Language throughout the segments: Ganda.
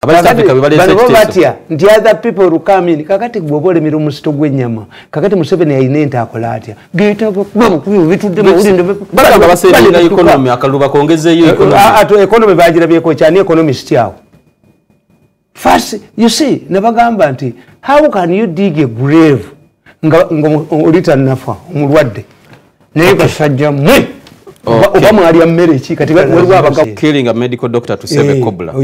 Batia, the other people who come in, Kakati Bobole Mirumus to Gwenyama, Kakati Museveni Ainenta Colatia, Gate of we to the economy, Akaluba Congese, economy by Cochani economist. First, you see, Navagambanti, how can you dig a grave? Urita Nafa, Murwade, Neighbor Sajam. Killing a medical doctor to save a cobbler.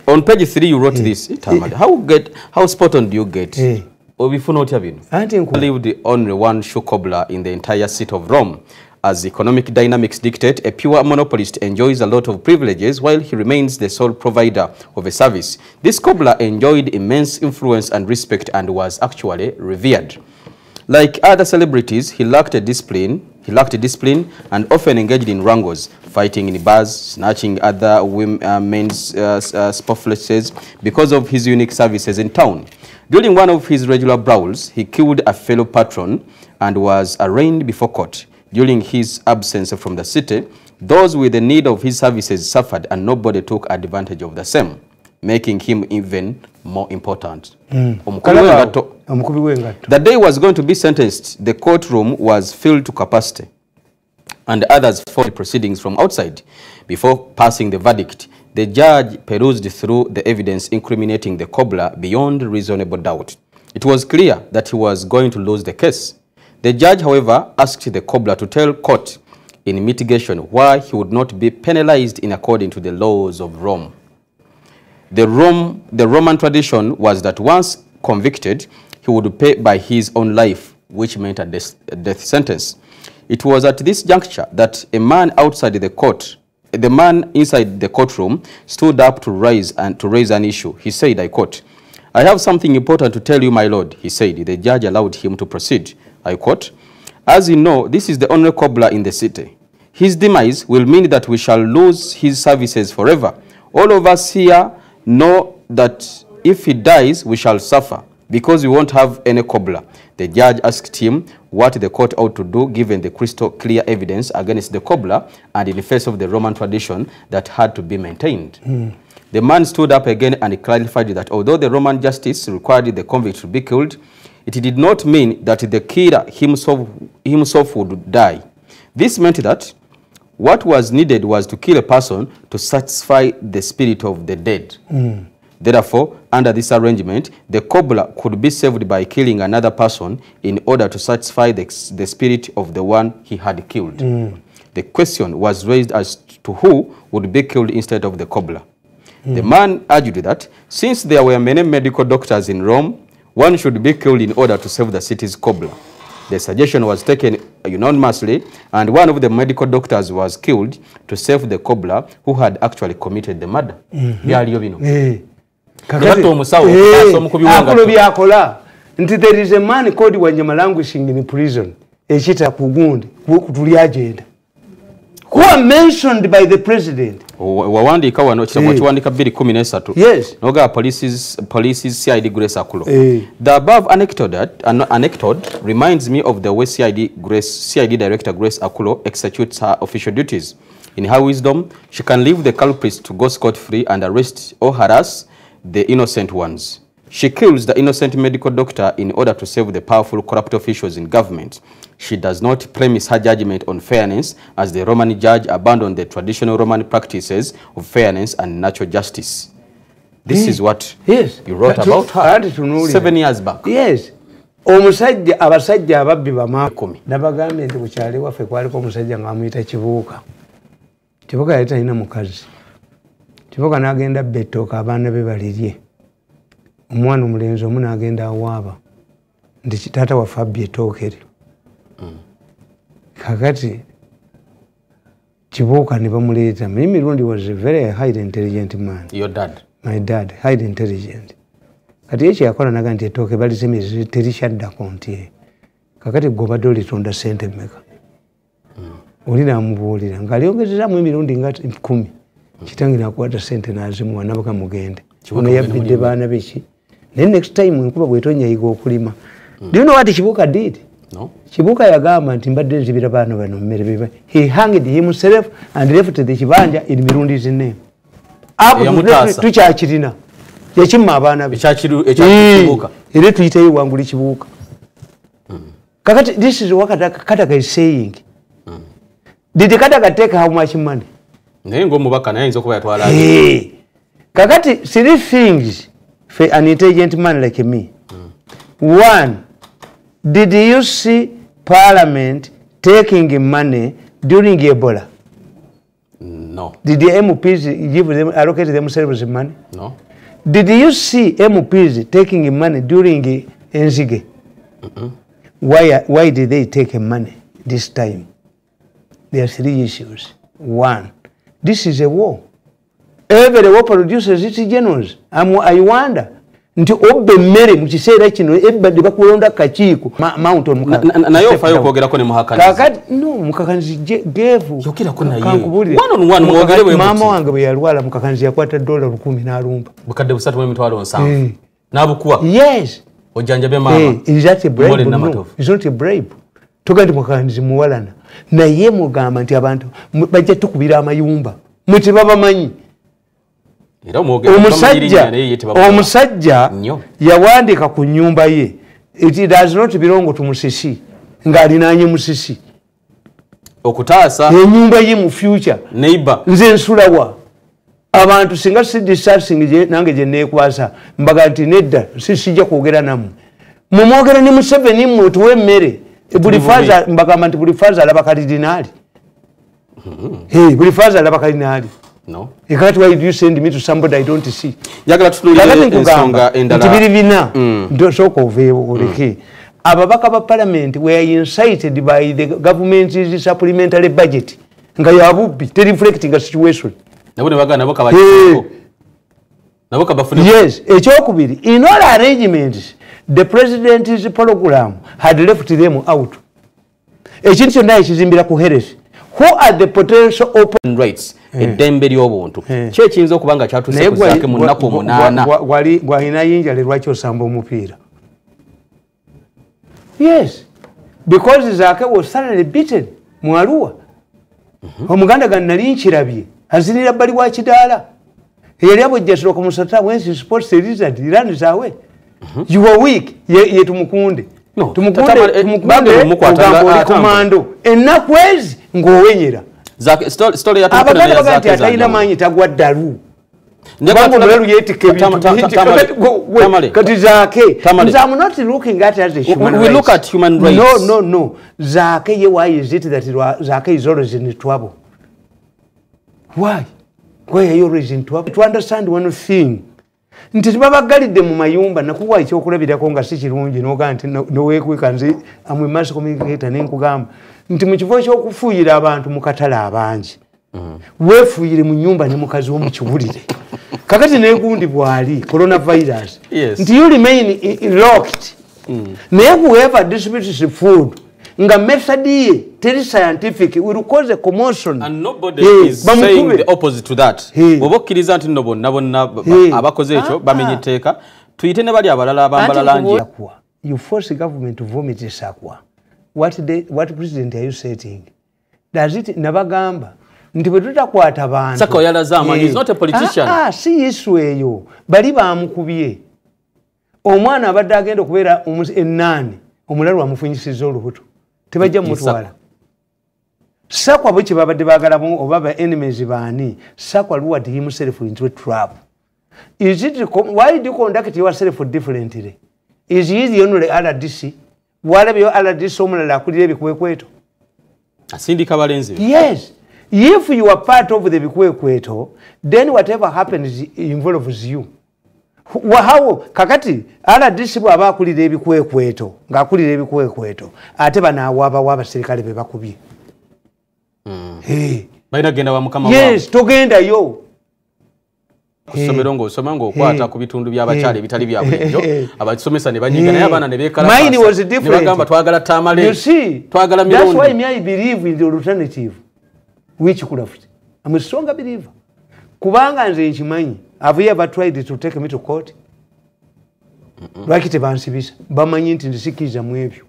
On page 3 you wrote this. How spot on do you get? Or before not having lived only one shoe cobbler in the entire city of Rome. As economic dynamics dictate, a pure monopolist enjoys a lot of privileges while he remains the sole provider of a service. This cobbler enjoyed immense influence and respect and was actually revered. Like other celebrities, he lacked discipline and often engaged in wrangles, fighting in bars, snatching other men's spotlesses because of his unique services in town. During one of his regular brawls, he killed a fellow patron and was arraigned before court. During his absence from the city, those with the need of his services suffered and nobody took advantage of the same, making him even more important. The day he was going to be sentenced, the courtroom was filled to capacity, and others followed proceedings from outside. Before passing the verdict, the judge perused through the evidence incriminating the cobbler beyond reasonable doubt. It was clear that he was going to lose the case. The judge, however, asked the cobbler to tell court in mitigation why he would not be penalized in according to the laws of Rome. The Roman tradition was that once convicted, he would pay by his own life, which meant a death sentence. It was at this juncture that a man outside the court, the man inside the courtroom, stood up to raise an issue. He said, I quote, "I have something important to tell you, my lord," he said. The judge allowed him to proceed. I quote, "As you know, this is the only cobbler in the city. His demise will mean that we shall lose his services forever. All of us here know that if he dies, we shall suffer, because we won't have any cobbler." The judge asked him what the court ought to do given the crystal clear evidence against the cobbler and in the face of the Roman tradition that had to be maintained. The man stood up again and clarified that although the Roman justice required the convict to be killed, it did not mean that the killer himself would die. This meant that what was needed was to kill a person to satisfy the spirit of the dead. Therefore, under this arrangement, the cobbler could be saved by killing another person in order to satisfy the spirit of the one he had killed. The question was raised as to who would be killed instead of the cobbler. The man argued that since there were many medical doctors in Rome, one should be killed in order to save the city's cobbler. The suggestion was taken unanimously, and one of the medical doctors was killed to save the cobbler who had actually committed the murder. There is a man called Wanyama languishing in prison. Who are mentioned by the president. Yes. Police's CID Grace Akulo. The above anecdote reminds me of the way CID Director Grace Akulo executes her official duties. In her wisdom, she can leave the culprits to go scot-free and arrest or harass the innocent ones. She kills the innocent medical doctor in order to save the powerful corrupt officials in government. She does not premise her judgment on fairness, as the Roman judge abandoned the traditional Roman practices of fairness and natural justice. This is what you wrote about her 7 years back. Yes. Omusajja abasajja ababbi bamakomi nabagambye nti kukyali waffe kwaliko omusajja ng'amuyita Kibuuka. Kibuuka yali talina mukazi. Kibuuka n'agenda bettooka abaana be balirye. Omwana omulenzi omu n'agenda awaaba nti taata waffe abbye ettooke lyo. Kakati Kibuuka ne bamuleeta. Mirundi was a very highly intelligent man. Your dad? My dad, highly intelligent. Kati ekyo yakola naga nti ettooke balisemeze terishaddako nti kakati gobadde olitonda ssente mmeka. Oli n'amubuulira ng'alyongezezaamu emirundi nga 10. Kitange n'akwata ssente n'azimuwa nabaka mugende. Ono yabbidde baana beki. Then next time enkuba bw'etonyayiga okulima. Do you know what Kibuuka did? No. Kibuuka yagamba nti mbadde nzibira baana bano mmere biba. He hanged himself and left the kibanja in Mirundi's name. tukyakirina yakimma abaana be ekyakibuuka era tuyitayo wanguli kibuuka kakati this is what Kataga is saying. Did Kataga take how much money? Naye ng'omubaka naye ayinza okuba yatwala kakati three things for an intelligent man like me. One, did you see Parliament taking money during Ebola? No. Did the MPs give them, allocate themselves money? No. Did you see MPs taking money during Enzige? Why did they take money this time? There are three issues. One, this is a war. Every war produces its generals. I wonder. Nti obbe mmere mu kiseera kino everybody bakulonda kakiiko mountain naye ofayo kwogerako ne muhakanizi kakati no mukakanizi gevu yokirako naye one on one mwogere bwe mama wange bwe yalwala mukakanizi yakwata $10,000 n'alumba bukadde busatu mu mitwalo 7 n'abukuwa yes ojanjabe mama is that a bribe? No, it's not a bribe. Tugandi mukakanizi muwalana naye mugamba nti abantu bajja tukubira amayumba muti babamanyi omusajja yawandika ku nyumba ye it does not belong to Musisi ng'alinanye Musisi okutaasa enyumba ye mu future neighbor nze nsulawa abantu singa sidisarsingi nange gye neekwasa mbaga nti nedda sijja kwogera nammwe mumwogera ne Museveni mutuwe emmere buli faza mbagamba nti buli faza alaba kalidinaali buli faza alaba kalidinaali. No. Why do you send me to somebody I don't see? Yagala tunulire ensonga endala. Tibiribina ndo soko vewo oleke. Ababaka ba parliament were incited by the government's supplementary budget. Nga yabubbi te reflecting a situation. Nabone bagana boka bakiko. Naboka bafune. Yes, ekyokubiri. In all arrangements, the president's program had left them out. Ekintu kyonna ekizimbira ku heresi. Who are the potential open rights? Eddembe ly'obuntu kyekiyinza okuba nga kyatuse kuzaake mu nnaku 8 gwalina yinjale lwaki osamba omupiira. Yes, because Zaake was thoroughly beaten mu Arua. Omuganda ga nali nkirabye azinira bbali wa kidaala yali abojjasira ku musata wensi sports lizard irani zaawe you are weak ye tumukunde tumukunde komando ennaku ezi ng'owenyera story ya abaganda bagati atayina manyi tagwa ddalu Bango mlelu yetike kati Zaake I'm not looking at as a human we look at human rights. No Zaake ye why is it that Zaake is always in trouble? Why are you always in trouble? To understand one thing nti babagalidde mu mayumba nakuwa ekyokulabirako nga si kirungi noga nti noweekweka nze amwe mass communicator nenkugamba nti mu kifo ky'okufuuyira abantu mu katale abangi weefuuyire mu nyumba ne mukazi wo mu kiwulire kakati negundi bwali coronavirus nti you remain locked naye whoever distributes food nga method ye teri scientific will cause a commotion and nobody is saying the opposite to that obokkiriza nti bonna abakoze ekyo bamenyeteeka tuyite ne bali abalala abambala langi you force government to vomit sakwa what president are you setting does it nabagamba nti bwe tutakwata abantu sako yalaza amanyi is not a politician si yesu eyo bali bamukubye omwana abadde agenda okubeera ennaani omulalu amufunyisiza olubuto tebajja mutwala sakwa bwe kye babadde baagalamu oba ba enemies baani sakwa luward himself into a trap is it why do you conduct yourself differently is he the only RDC walabyo RDC omulala akulira ebikwekweto asindika balenzi yes if you are part of the bikwekweto then whatever happens involves you how kakati RDC bwaba akulira ebikwekweto ng'akulira ebikwekweto ate banaawaaba w'abaserikale be bakubye balina genda wa mukama yes togenda yo kusomero ng'osoma ng'okwata ku bitundu by'abakyala ebitali bya bulijjo abasomesa ne banyiga naye abaana ne beekalakaasa mine was different ne bagamba twagala Tamale you see twagala Mirundi that's why me I believe in the alternative witchcraft I'm a stronger believer kubanga nze nkimanyi have you ever tried to take me to court lwaki tebansibisa bamanyi nti nzisikiriza mu ebyo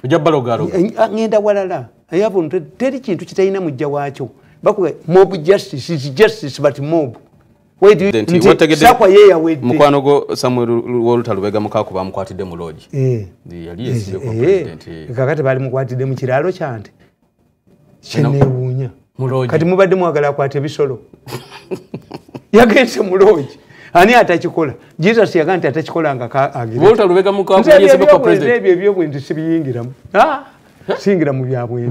ojja balogalo ngenda walala ayabo teri kintu kitalina mujja waakyo bakuga mob justice is justice but mob sakwa ye yawedde mukwano go Samuel Woltalubega mukako bamukwatidde mu lodge yali yesibe ko president kakati bali mukwatidde mu kiralo kyante chenewunya kati mubadde mwagala akwate bisolo yagenze mu lodge ani atakikola Jesus yagante atakikola nga agire Woltalubega mukako yesibe ko president ebyo bwindi sibiyingiramu singira mu byabwe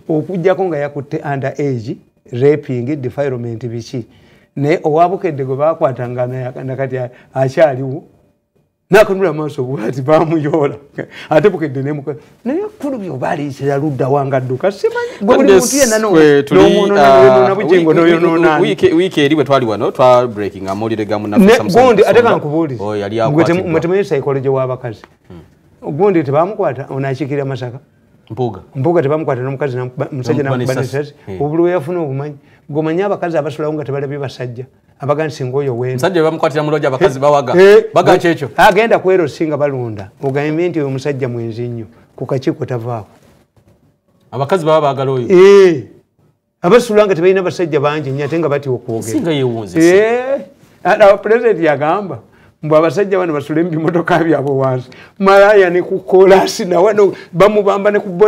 okujjako nga yakutte under age raping defilement bichi ne owabukedde go bakwatanga nakati akyaliwo nakanula maaso bwati bamuyola ate bukedde ne muko naye kulu byo bali kyaludda wanga dduka simanyi buli muntu yenna no wiki eri bwe twali wano twa breaking amolire gamu na Samson gondi ate kankubuli yali akwatibwa mwetemenye psychology w'abakazi gondi tebamukwata onachikira Masaka mpuga tebamukwata n'omukazi musajja namubanisasi obulwe yafuna obumanyi gomanya abakazi abasulawo nga tebalabye basajja abagani singa oyo wena musajja bamukwatira mu lodge abakazi bawaga baga kyekyo agenda kwero singa balunda ogambe nti oyo musajja mwenzi nnyo ku kakiiko tavaako abakazi baba baagala oyo abasula nga tebalina basajja bangi nnyo ate nga bati okwogera singa yeewunzise president yagamba mbu abasajja bano basule mu bimotoka byabwe wansi malaya ne ku kolasi nawano bamubamba ne ku boda